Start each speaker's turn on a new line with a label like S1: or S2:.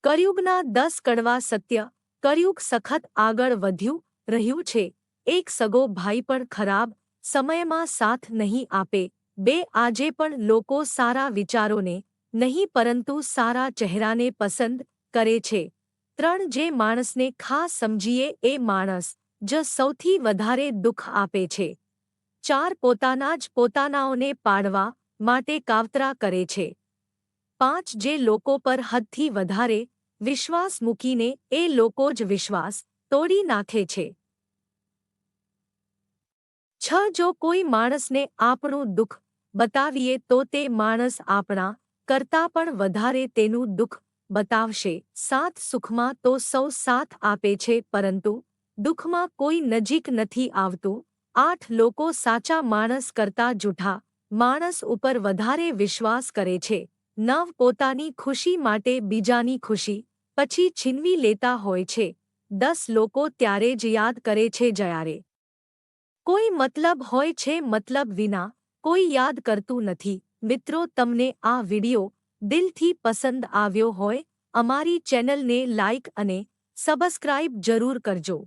S1: કળિયુગના 10 કડવા સત્ય. કળિયુગ સખત આગળ વધ્યું રહ્યું છે. એક સગો ભાઈ પણ ખરાબ સમયમાં સાથ નહીં આપે. 2 આજે પણ લોકો સારા વિચારોને નહીં પરંતુ સારા ચહેરાને પસંદ કરે છે. 3 જે માણસને ખાસ સમજીએ એ માણસ જ સૌથી વધારે દુઃખ આપે છે. 4 પોતાના જ પોતાનાઓને પાડવા માટે કાવતરા કરે છે. 5 જે લોકો પર હદથી વધારે વિશ્વાસ મૂકીને એ લોકો જ વિશ્વાસ તોડી નાખે છે. 6 જો કોઈ માણસને આપણું દુઃખ બતાવીએ તો તે માણસ આપણા કરતાં પણ વધારે તેનું દુઃખ બતાવશે. 7 સુખમાં તો સૌ સાથ આપે છે પરંતુ દુઃખમાં કોઈ નજીક નથી આવતું. 8 લોકો સાચા માણસ કરતાં જૂઠા માણસ ઉપર વધારે વિશ્વાસ કરે છે. 9 પોતાની ખુશી માટે બીજાની ખુશી પછી છીનવી લેતા હોય છે. 10 લોકો ત્યારે જ યાદ કરે છે જ્યારે કોઈ મતલબ હોય છે, મતલબ વિના કોઈ યાદ કરતું નથી. મિત્રો, તમને આ વિડિયો દિલથી પસંદ આવ્યો હોય અમારી ચેનલને લાઇક અને સબસ્ક્રાઇબ જરૂર કરજો.